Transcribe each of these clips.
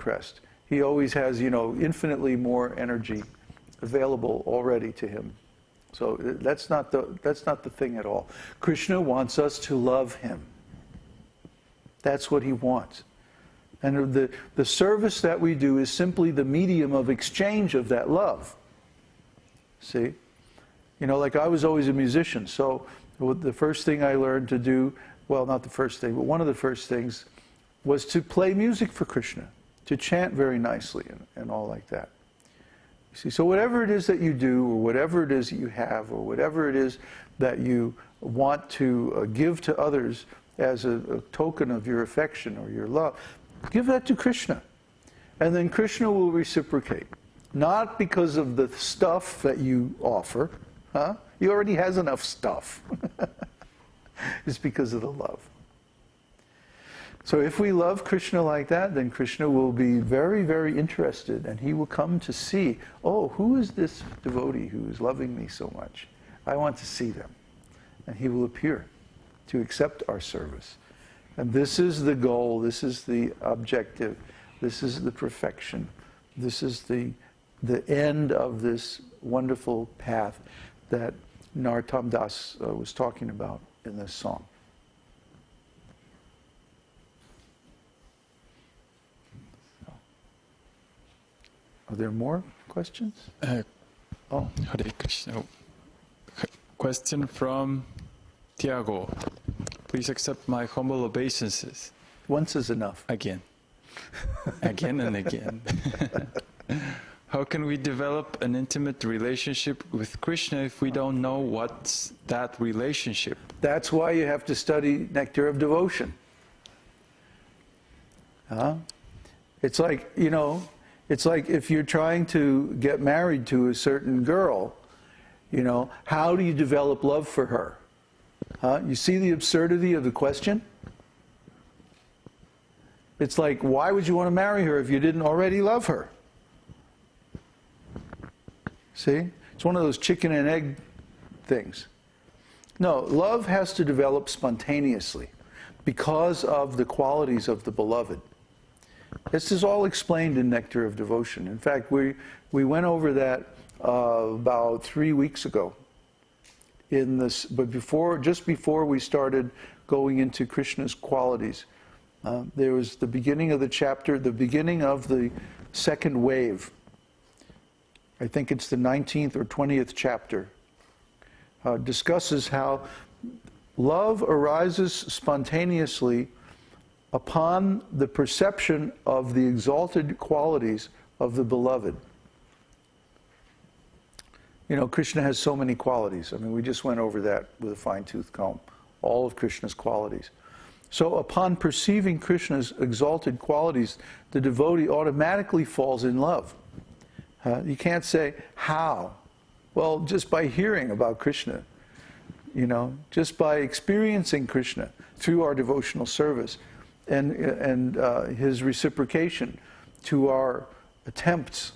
depressed. He always has, infinitely more energy available already to him. So that's not the thing at all. Krishna wants us to love him. That's what he wants. And the service that we do is simply the medium of exchange of that love. See? Like I was always a musician, so the first thing I learned to do, well, not the first thing, but one of the first things was to play music for Krishna, to chant very nicely and all like that. You see, so whatever it is that you do, or whatever it is that you have, or whatever it is that you want to give to others as a token of your affection or your love, give that to Krishna. And then Krishna will reciprocate. Not because of the stuff that you offer. He already has enough stuff. It's because of the love. So if we love Krishna like that, then Krishna will be very, very interested, and he will come to see, oh, who is this devotee who is loving me so much? I want to see them. And he will appear to accept our service. And this is the goal, this is the objective, this is the perfection, this is the end of this wonderful path that Narottam Das was talking about in this song. Are there more questions? Hare Krishna. Question from Tiago. Please accept my humble obeisances. Once is enough. Again. Again and again. How can we develop an intimate relationship with Krishna if we don't know what's that relationship? That's why you have to study Nectar of Devotion. It's like, it's like if you're trying to get married to a certain girl, how do you develop love for her? You see the absurdity of the question? It's like, why would you want to marry her if you didn't already love her? See? It's one of those chicken and egg things. No, love has to develop spontaneously because of the qualities of the beloved. This is all explained in Nectar of Devotion. In fact, we went over that about 3 weeks ago. But just before we started going into Krishna's qualities, there was the beginning of the chapter, the beginning of the second wave. I think it's the 19th or 20th chapter. Discusses how love arises spontaneously upon the perception of the exalted qualities of the beloved. Krishna has so many qualities. I mean, we just went over that with a fine-tooth comb. All of Krishna's qualities. So upon perceiving Krishna's exalted qualities, the devotee automatically falls in love. You can't say, how? Well, just by hearing about Krishna. Just by experiencing Krishna through our devotional service and his reciprocation to our attempts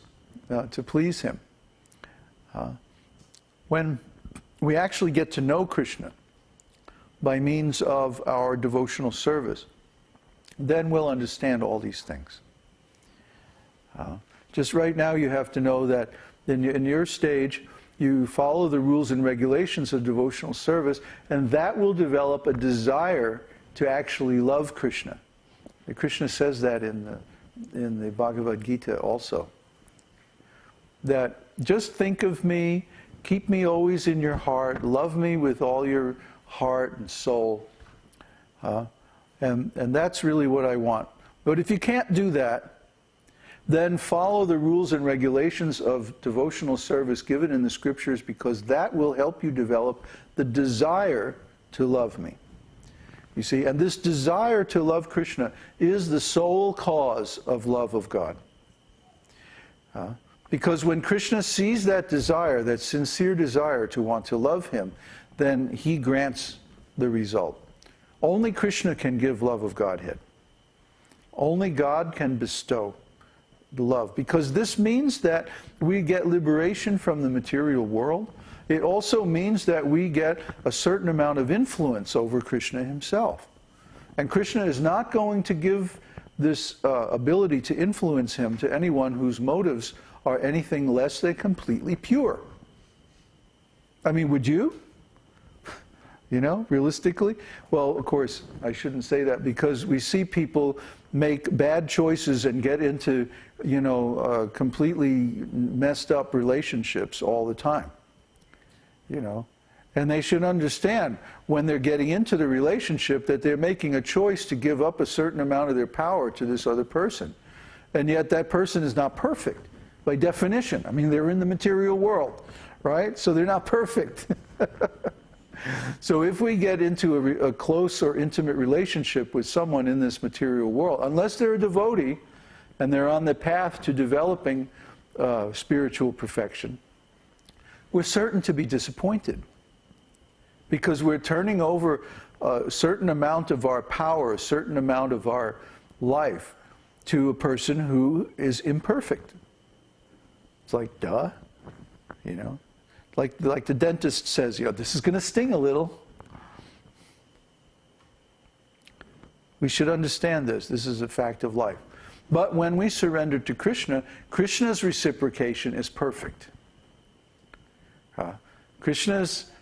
to please him. When we actually get to know Krishna by means of our devotional service, then we'll understand all these things. Just right now you have to know that in your stage, you follow the rules and regulations of devotional service, and that will develop a desire to actually love Krishna. And Krishna says that in the Bhagavad-gītā also. That just think of me, keep me always in your heart, love me with all your heart and soul. And that's really what I want. But if you can't do that, then follow the rules and regulations of devotional service given in the scriptures, because that will help you develop the desire to love me. You see, and this desire to love Krishna is the sole cause of love of God. Because when Krishna sees that desire, that sincere desire to want to love him, then he grants the result. Only Krishna can give love of Godhead. Only God can bestow the love. Because this means that we get liberation from the material world. It also means that we get a certain amount of influence over Krishna himself. And Krishna is not going to give this ability to influence him to anyone whose motives are anything less than completely pure. I mean, would you? You know, realistically? Well, of course, I shouldn't say that, because we see people make bad choices and get into, you know, completely messed up relationships all the time. You know, and they should understand when they're getting into the relationship that they're making a choice to give up a certain amount of their power to this other person. And yet that person is not perfect, by definition. I mean, they're in the material world, right? So they're not perfect. So if we get into a close or intimate relationship with someone in this material world, unless they're a devotee and they're on the path to developing spiritual perfection, we're certain to be disappointed, because we're turning over a certain amount of our power, a certain amount of our life to a person who is imperfect. It's like, duh, you know? Like the dentist says, you know, this is going to sting a little. We should understand this. This is a fact of life. But when we surrender to Krishna, Krishna's reciprocation is perfect. Krishna's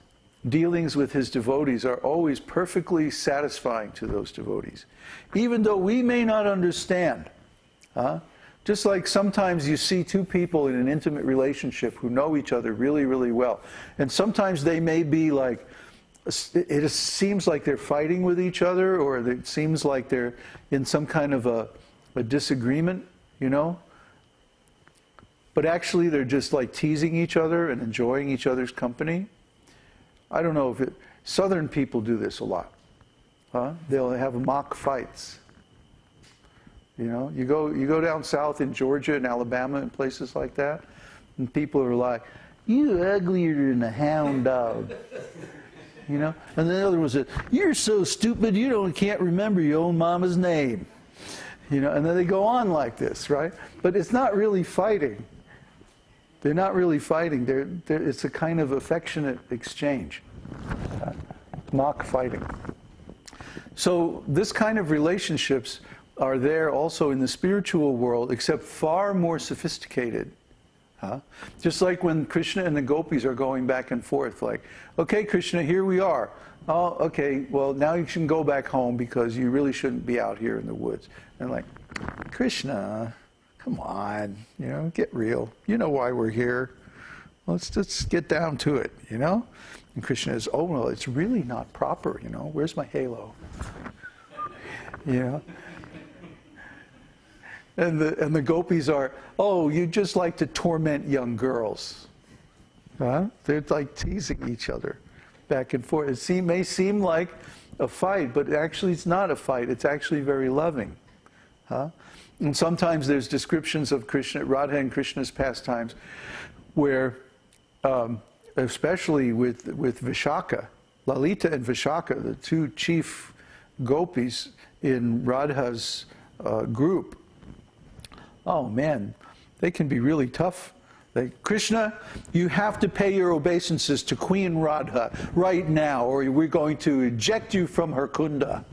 dealings with his devotees are always perfectly satisfying to those devotees, even though we may not understand. Just like sometimes you see two people in an intimate relationship who know each other really, really well, and sometimes they may be like, it seems like they're fighting with each other, or it seems like they're in some kind of a disagreement, you know? But actually they're just like teasing each other and enjoying each other's company. I don't know if Southern people do this a lot. They'll have mock fights. You know, you go down south in Georgia and Alabama and places like that, and people are like, "You uglier than a hound dog." You know, and the other one said, "You're so stupid you can't remember your own mama's name." You know, and then they go on like this, right? But it's not really fighting. They're not really fighting. It's a kind of affectionate exchange, mock fighting. So this kind of relationships are there also in the spiritual world, except far more sophisticated. Just like when Krishna and the gopis are going back and forth, like, okay, Krishna, here we are. Oh, okay, well, now you can go back home because you really shouldn't be out here in the woods. And like, Krishna, come on, you know, get real. You know why we're here. Let's get down to it, you know? And Krishna is, oh, well, it's really not proper, you know? Where's my halo? You know? And the gopis are, oh, you just like to torment young girls. They're like teasing each other back and forth. It may seem like a fight, but actually it's not a fight. It's actually very loving. And sometimes there's descriptions of Krishna, Radha and Krishna's pastimes, where, especially with Vishaka, Lalita and Vishaka, the two chief gopis in Radha's group, oh man, they can be really tough. Like, Krishna, you have to pay your obeisances to Queen Radha right now, or we're going to eject you from her kunda.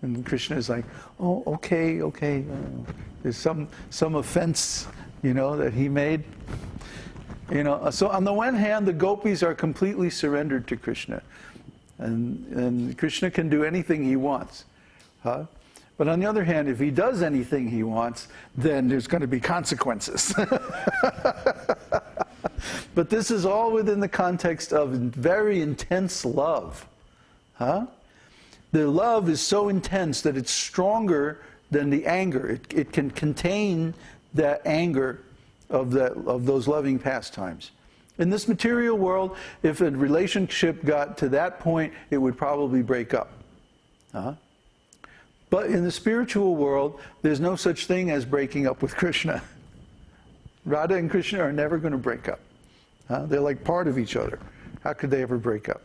And Krishna is like, oh, okay. There's some offense, you know, that he made. You know, so on the one hand, the gopis are completely surrendered to Krishna, and Krishna can do anything he wants. But on the other hand, if he does anything he wants, then there's going to be consequences. But this is all within the context of very intense love. The love is so intense that it's stronger than the anger. It can contain that anger of those loving pastimes. In this material world, if a relationship got to that point, it would probably break up. But in the spiritual world, there's no such thing as breaking up with Krishna. Radha and Krishna are never going to break up. They're like part of each other. How could they ever break up?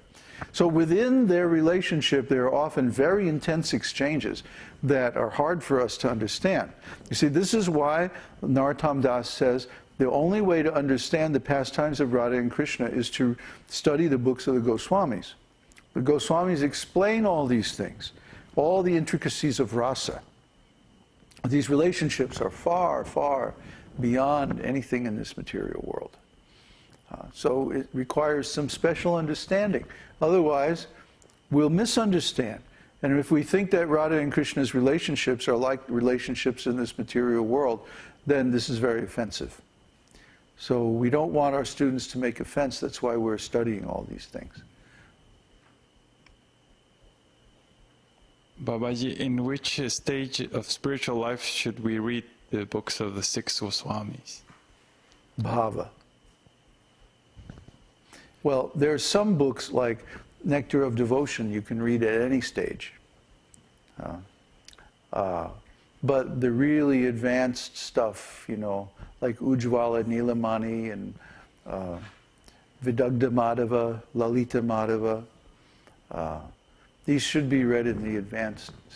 So within their relationship, there are often very intense exchanges that are hard for us to understand. You see, this is why Narottam Das says the only way to understand the pastimes of Radha and Krishna is to study the books of the Goswamis. The Goswamis explain all these things all the intricacies of rasa. These relationships are far, far beyond anything in this material world. So it requires some special understanding. Otherwise, we'll misunderstand. And if we think that Radha and Krishna's relationships are like relationships in this material world, then this is very offensive. So we don't want our students to make offense. That's why we're studying all these things. Babaji, in which stage of spiritual life should we read the books of the six Goswamis? Bhava. Well, there are some books like Nectar of Devotion you can read at any stage. But the really advanced stuff, you know, like Ujjvala Nilamani and Vidagdha Madhava, Lalita Madhava, these should be read in the advanced stage.